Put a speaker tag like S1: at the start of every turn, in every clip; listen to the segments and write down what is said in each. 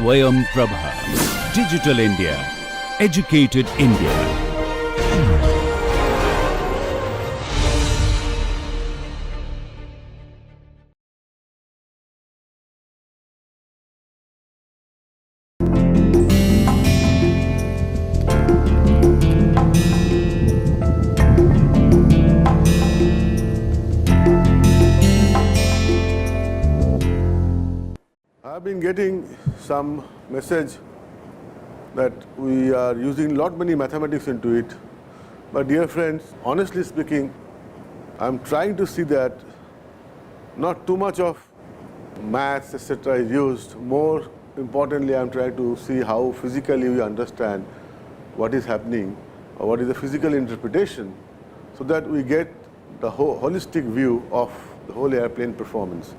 S1: SwayamPrabha. Digital India. Educated India.
S2: I've been getting some message that we are using lot many mathematics into it. But dear friends, honestly speaking, I'm trying to see that not too much of maths, etc. is used. More importantly, I'm trying to see how physically we understand what is happening or what is the physical interpretation so that we get the holistic view of the whole airplane performance.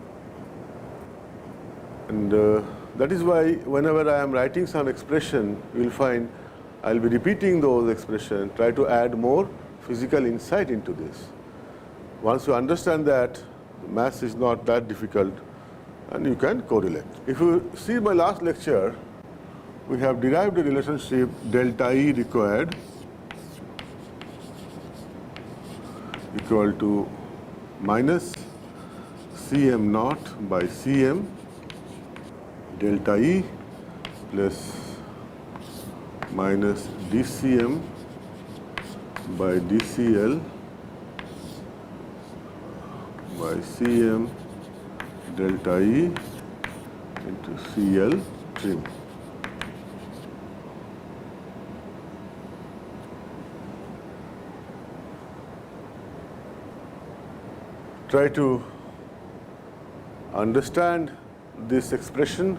S2: And that is why whenever I am writing some expression, you will find I'll be repeating those expressions, try to add more physical insight into this. Once you understand that, maths is not that difficult and you can correlate. If you see my last lecture, we have derived a relationship delta E required equal to minus Cm naught by Cm delta E plus minus dCm by dCl by Cm delta E into Cl trim. Try to understand this expression.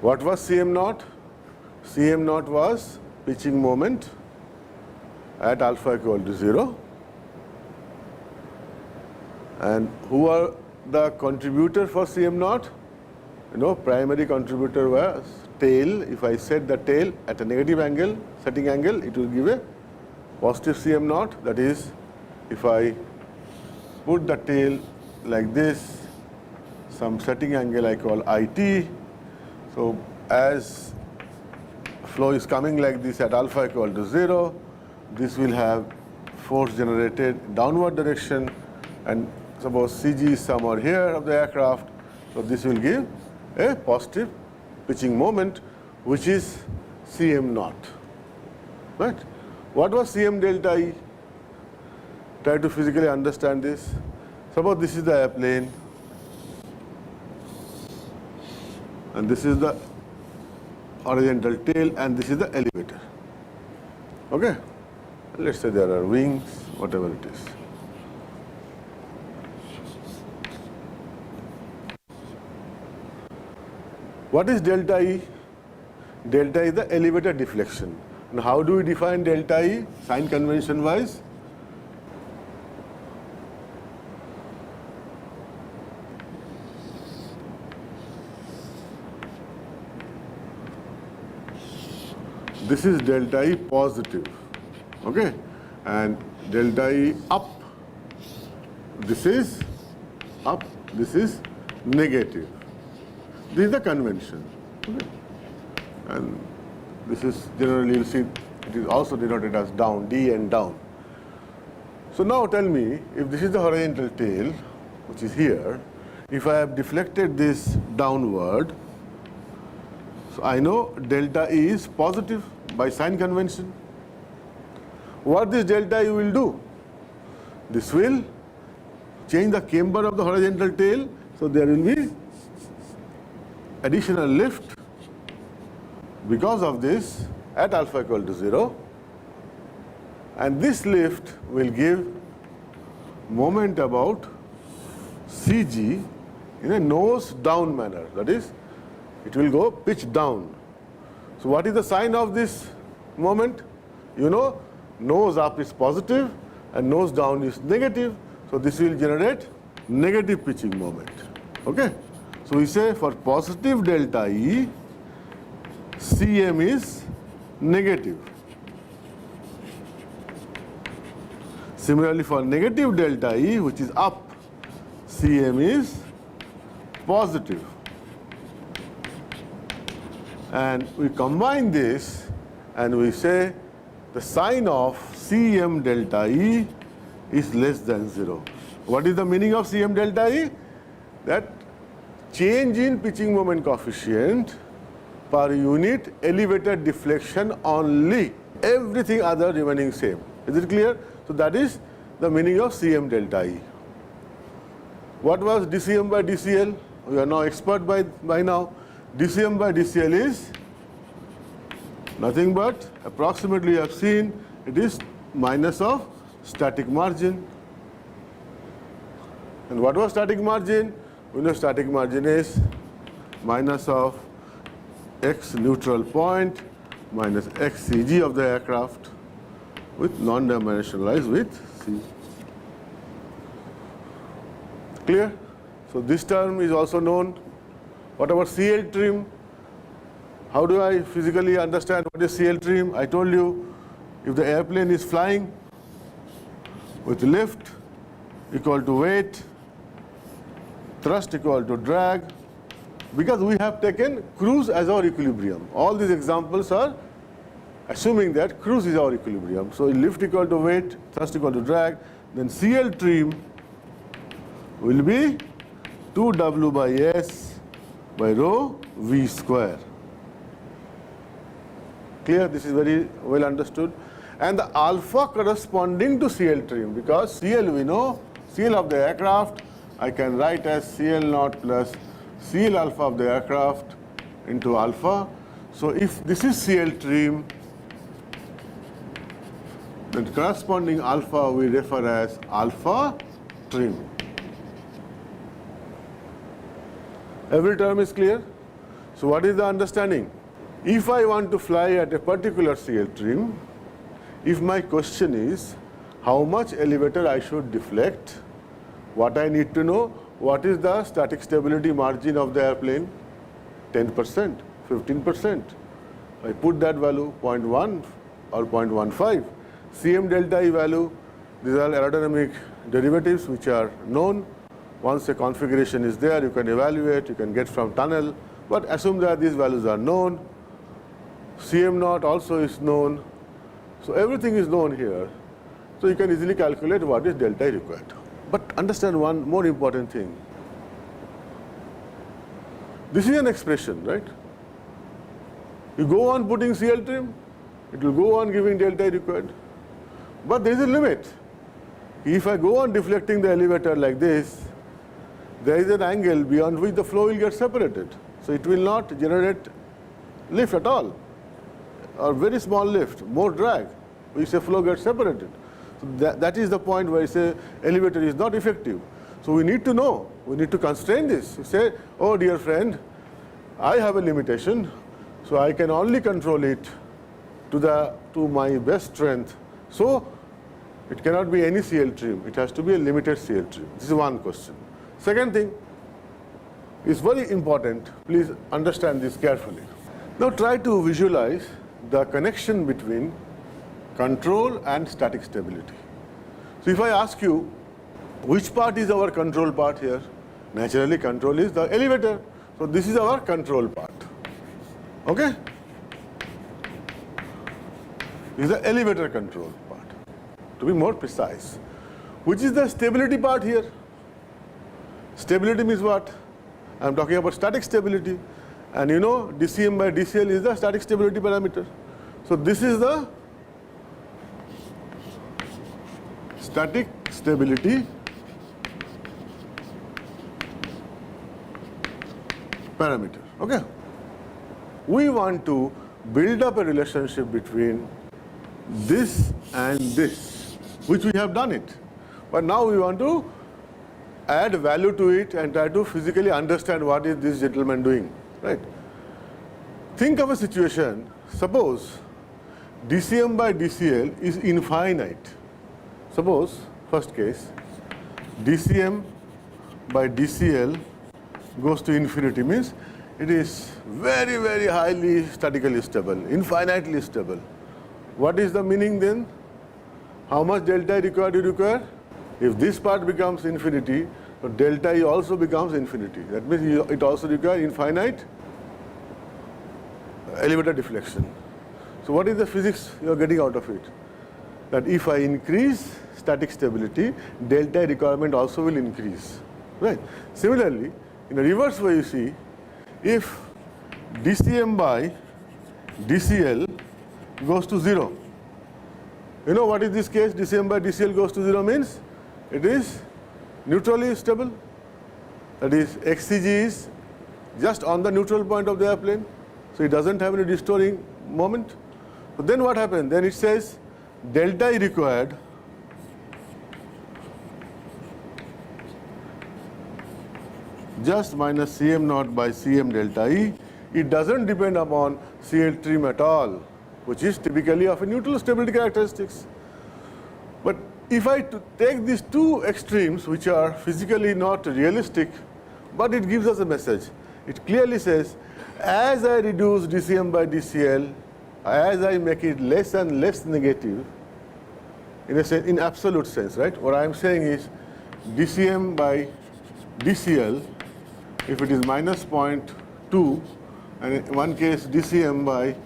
S2: What was Cm naught? Cm naught was pitching moment at alpha equal to 0. And who are the contributor for Cm naught? You know, primary contributor was tail. If I set the tail at a negative angle, setting angle, it will give a positive Cm naught. That is, if I put the tail like this, some setting angle I call IT. So as flow is coming like this at alpha equal to 0, this will have force generated downward direction, and suppose CG is somewhere here of the aircraft, so this will give a positive pitching moment, which is Cm naught. Right? What was Cm delta E? Try to physically understand this. Suppose this is the airplane, and this is the horizontal tail, and this is the elevator. Okay? Let's say there are wings, whatever it is. What is delta E? Delta is the elevator deflection. And how do we define delta E? Sign convention wise? This is delta E positive, okay, and delta E up, this is up, this is negative. This is the convention, okay? And this is generally, you'll see, it is also denoted as down, D and down. So now tell me, if this is the horizontal tail, which is here, if I have deflected this downward, so I know delta E is positive by sign convention. What this delta E will do? This will change the camber of the horizontal tail, so there will be additional lift because of this at alpha equal to 0, and this lift will give moment about CG in a nose down manner, that is, it will go pitch down. So what is the sign of this moment? You know, nose up is positive and nose down is negative. So this will generate negative pitching moment. Okay? So we say for positive delta E, Cm is negative. Similarly, for negative delta E, which is up, Cm is positive. and we combine this and we say the sign of Cm delta E is less than 0. What is the meaning of Cm delta E? That change in pitching moment coefficient per unit elevator deflection only, everything other remaining same. Is it clear? So that is the meaning of Cm delta E. What was dCm by dCl? We are now expert by now. dCm by dCl is nothing but approximately you have seen it is minus of static margin. And what was static margin? We know static margin is minus of x neutral point minus x CG of the aircraft with non-dimensionalized with C. Clear? So this term is also known. What about CL trim? How do I physically understand what is CL trim? I told you, if the airplane is flying with lift equal to weight, thrust equal to drag, because we have taken cruise as our equilibrium. All these examples are assuming that cruise is our equilibrium. So lift equal to weight, thrust equal to drag, then CL trim will be 2W by S by rho V square. Clear? This is very well understood. And the alpha corresponding to CL trim, because CL we know, CL of the aircraft, I can write as CL naught plus CL alpha of the aircraft into alpha. So if this is CL trim, then corresponding alpha we refer as alpha trim. Every term is clear? So what is the understanding? If I want to fly at a particular CL trim, if my question is how much elevator I should deflect, what I need to know, what is the static stability margin of the airplane? 10%, 15%. I put that value 0.1 or 0.15. Cm delta E value, these are aerodynamic derivatives which are known. Once a configuration is there, you can evaluate, you can get from tunnel, but assume that these values are known. Cm naught also is known. So everything is known here. So you can easily calculate what is delta E required. But understand one more important thing. This is an expression, right? You go on putting CL trim, it will go on giving delta E required. But there is a limit. If I go on deflecting the elevator like this, there is an angle beyond which the flow will get separated. So it will not generate lift at all, or very small lift, more drag, which the flow gets separated. So that is the point where you say elevator is not effective. So we need to know, we need to constrain this. You say, oh dear friend, I have a limitation, so I can only control it to my best strength. So it cannot be any CL trim, it has to be a limited CL trim. This is one question. Second thing is very important, please understand this carefully. Now try to visualize the connection between control and static stability. So if I ask you, which part is our control part here? Naturally, control is the elevator. So this is our control part. Okay? This is the elevator control part. To be more precise, which is the stability part here? Stability means what? I am talking about static stability. And you know, dCm by dCl is the static stability parameter. So this is the static stability parameter. Okay? We want to build up a relationship between this and this, which we have done it. But now we want to add value to it and try to physically understand what is this gentleman doing. Right? Think of a situation, suppose dCm by dCl is infinite. Suppose, first case, dCm by dCl goes to infinity, means it is very, very highly statically stable, infinitely stable. What is the meaning then? How much delta E required you require? If this part becomes infinity, so delta E also becomes infinity. That means it also requires infinite elevator deflection. So what is the physics you are getting out of it? That if I increase static stability, delta requirement also will increase. Right? Similarly, in a reverse way, you see, if dCm by dCl goes to 0, you know what is this case? dCm by dCl goes to 0 means it is neutrally stable. That is, xCg is just on the neutral point of the airplane, so it doesn't have any restoring moment. So then what happens? Then it says delta E required just minus Cm naught by Cm delta E. It doesn't depend upon CL trim at all, which is typically of a neutral stability characteristics. But if I take these two extremes, which are physically not realistic, but it gives us a message. It clearly says, as I reduce dCm by dCl, as I make it less and less negative, in a sense, in absolute sense, right? What I am saying is dCm by dCl, if it is minus 0.2, and in one case dCm by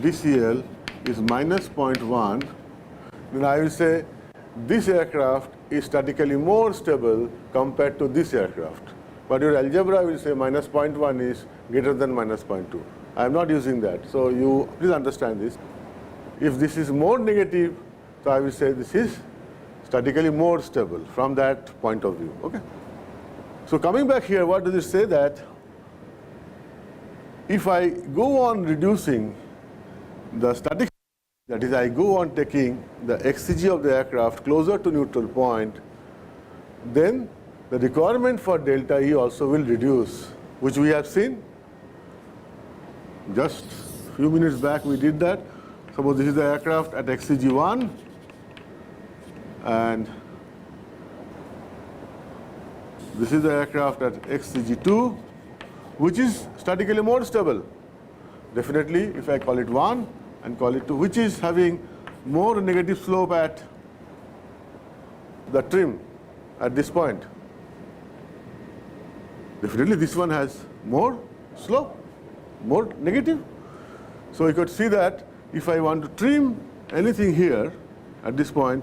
S2: dCl is minus 0.1, then I will say this aircraft is statically more stable compared to this aircraft. But your algebra will say minus 0.1 is greater than minus 0.2. I am not using that. So you please understand this. If this is more negative, so I will say this is statically more stable from that point of view. Okay. So coming back here, what does it say? That if I go on reducing the static, that is, I go on taking the xCg of the aircraft closer to neutral point, then the requirement for delta E also will reduce, which we have seen. Just a few minutes back we did that. Suppose this is the aircraft at xCg1, and this is the aircraft at xCg2, which is statically more stable. Definitely, if I call it 1 and call it 2, which is having more negative slope at the trim at this point. Definitely, this one has more slope, more negative. So you could see that if I want to trim anything here at this point,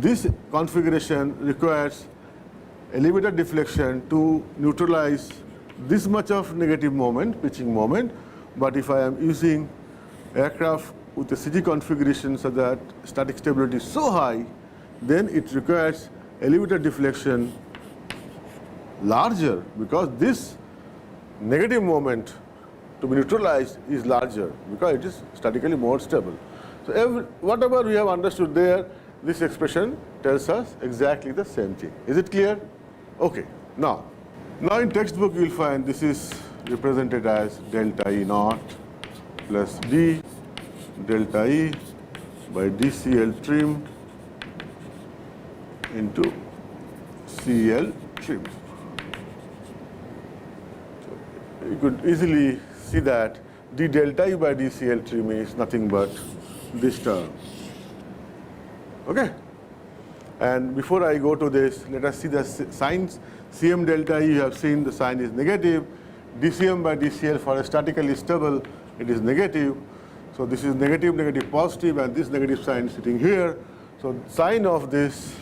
S2: this configuration requires elevator deflection to neutralize this much of negative moment, pitching moment. But if I am using aircraft with a CG configuration so that static stability is so high, then it requires elevator deflection larger, because this negative moment to be neutralized is larger because it is statically more stable. So whatever we have understood there, this expression tells us exactly the same thing. Is it clear? Okay. Now in textbook you will find this is represented as delta E naught plus d delta E by dCl trim into CL trim. So you could easily see that d delta E by dCl trim is nothing but this term. Okay? And before I go to this, let us see the signs. Cm delta E, you have seen the sign is negative. dCm by dCl for a statically stable, it is negative. So this is negative, negative, positive, and this negative sign sitting here. So sign of this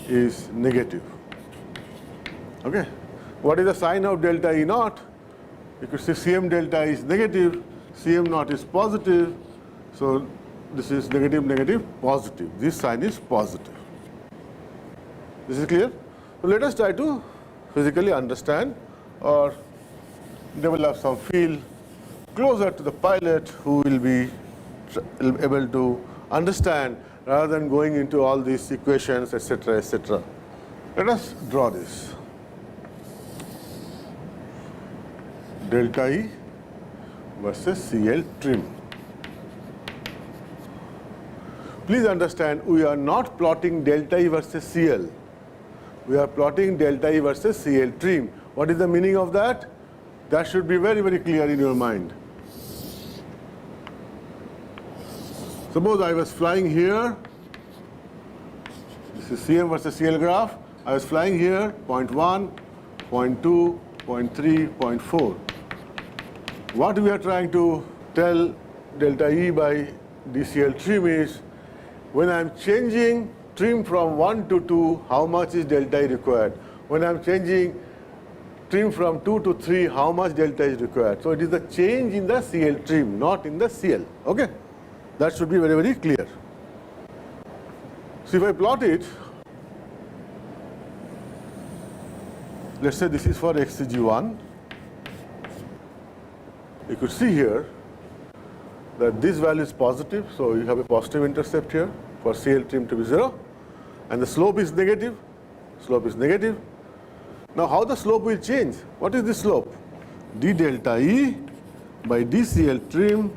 S2: is negative. Okay? What is the sign of delta E naught? You could say Cm delta is negative, Cm naught is positive. So this is negative, negative, positive. This sign is positive. This is clear? So let us try to physically understand or develop some feel closer to the pilot who will be able to understand rather than going into all these equations, etc., etc. Let us draw this. Delta E versus CL trim. Please understand, we are not plotting delta E versus CL. We are plotting delta E versus CL trim. What is the meaning of that? That should be very, very clear in your mind. Suppose I was flying here. This is Cm versus CL graph. I was flying here, 0.1, 0.2, 0.3, 0.4. what we are trying to tell delta E by DCL trim is, when I am changing trim from 1 to 2, how much is delta E required? When I am changing trim from 2 to 3, how much delta is required? So it is the change in the CL trim, not in the CL. Okay? That should be very, very clear. So if I plot it, let's say this is for XCG1. You could see here that this value is positive, so you have a positive intercept here for CL trim to be 0, and the slope is negative. Slope is negative. Now how the slope will change? What is the slope? D delta E by DCL trim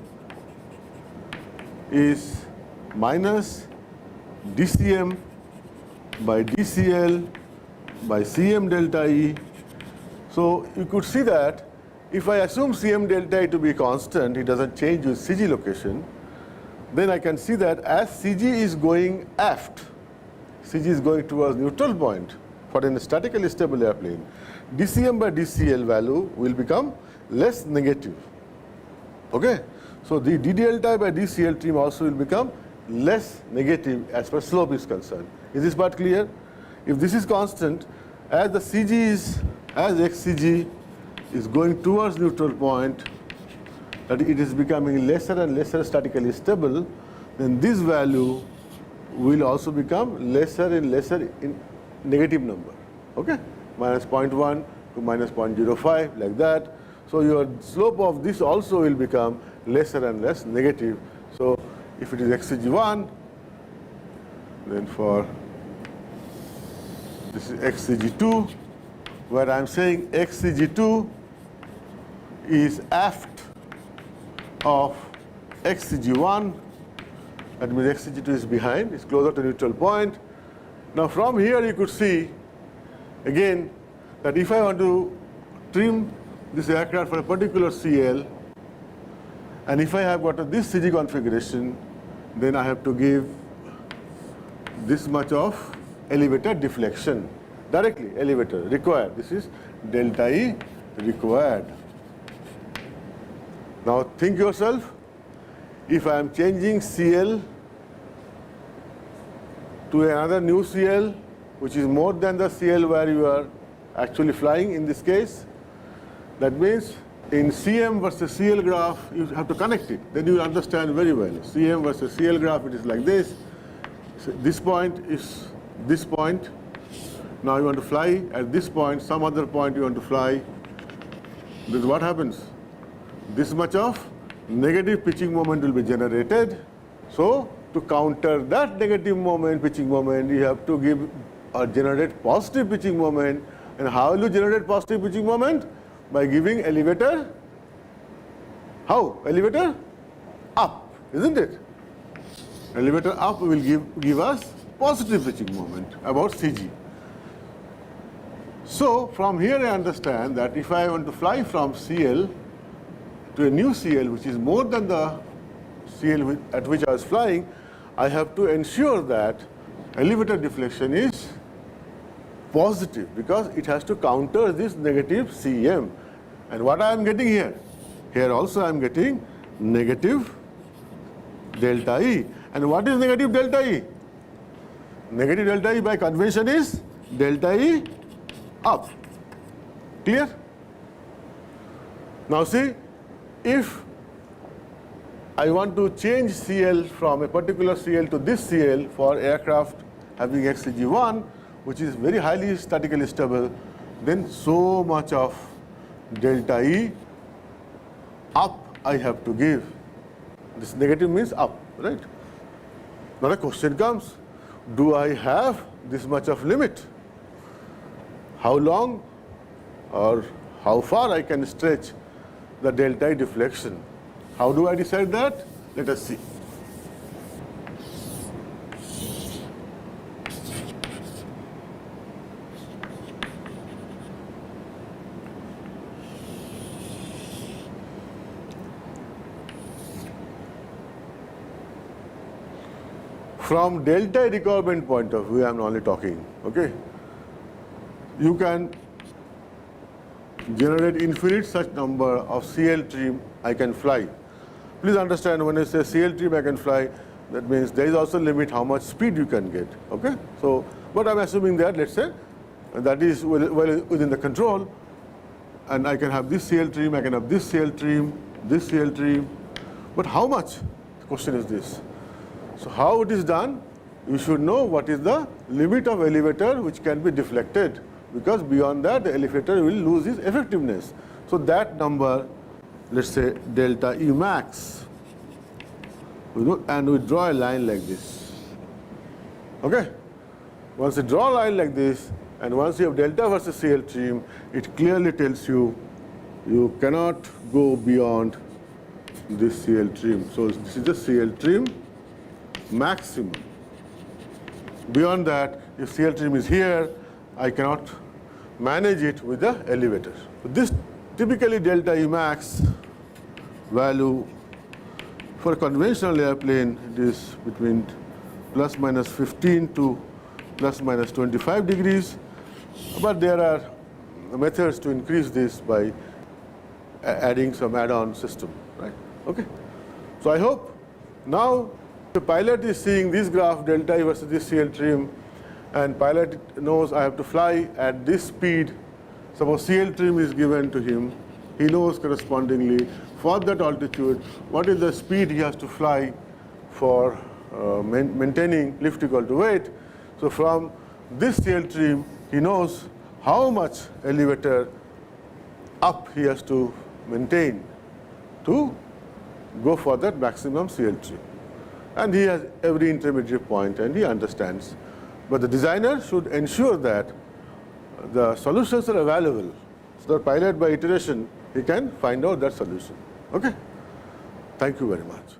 S2: is minus DCM by DCL by CM delta E. So you could see that if I assume CM delta E to be constant, it doesn't change with CG location, then I can see that as CG is going aft, CG is going towards neutral point for a statically stable airplane, DCM by DCL value will become less negative. Okay? So the D delta by DCL trim also will become less negative as far as slope is concerned. Is this part clear? If this is constant, as the CG is, as XCG is going towards neutral point, that it is becoming lesser and lesser statically stable, then this value will also become lesser and lesser in negative number. Okay? Minus 0.1 to minus 0.05, like that. So your slope of this also will become lesser and less negative. So if it is XCG1, then for this is XCG2, where I am saying XCG2 is aft of XCG1, that means XCG2 is behind, it's closer to neutral point. Now from here you could see again that if I want to trim this aircraft for a particular CL, and if I have got this CG configuration, then I have to give this much of elevator deflection, directly elevator required. This is delta E required. Now think yourself, if I am changing CL to another new CL, which is more than the CL where you are actually flying in this case, that means in CM versus CL graph, you have to connect it. Then you will understand very well. CM versus CL graph, it is like this. So this point is this point. Now you want to fly at this point, some other point you want to fly. This is what happens. This much of negative pitching moment will be generated. So to counter that negative moment, pitching moment, you have to give or generate positive pitching moment. And how will you generate positive pitching moment? By giving elevator, how? Elevator up, isn't it? Elevator up will give us positive pitching moment about CG. So from here I understand that if I want to fly from CL to a new CL which is more than the CL at which I was flying, I have to ensure that elevator deflection is positive because it has to counter this negative CM. And what I am getting here? Here also I am getting negative delta E. And what is negative delta E? Negative delta E by convention is delta E up. Clear? Now see, if I want to change CL from a particular CL to this CL for aircraft having XCG1, which is very highly statically stable, then so much of delta E up I have to give. This negative means up, right? Now the question comes, do I have this much of limit? How long or how far I can stretch the delta E deflection? How do I decide that? Let us see. From delta requirement point of view, I am only talking, okay? You can generate infinite such number of CL trim I can fly. Please understand, when I say CL trim I can fly, that means there is also a limit how much speed you can get. Okay? So, but I'm assuming that, let's say, that is well within the control, and I can have this CL trim, I can have this CL trim, this CL trim. But how much? The question is this. So how it is done? You should know what is the limit of elevator which can be deflected, because beyond that the elevator will lose its effectiveness. So that number, let's say delta E max, and we draw a line like this. Okay? Once you draw a line like this, and once you have delta versus CL trim, it clearly tells you you cannot go beyond this CL trim. So this is the CL trim maximum. Beyond that, if CL trim is here, I cannot manage it with the elevator. So this typically delta E max value for a conventional airplane, it is between plus minus 15 to plus minus 25 degrees. But there are methods to increase this by adding some add-on system, right? Okay. So I hope now the pilot is seeing this graph delta E versus this CL trim, and pilot knows I have to fly at this speed. Suppose CL trim is given to him, he knows correspondingly for that altitude what is the speed he has to fly for maintaining lift equal to weight. So from this CL trim, he knows how much elevator up he has to maintain to go for that maximum CL trim. And he has every intermediate point and he understands. But the designer should ensure that the solutions are available, so that pilot by iteration, he can find out that solution. Okay? Thank you very much.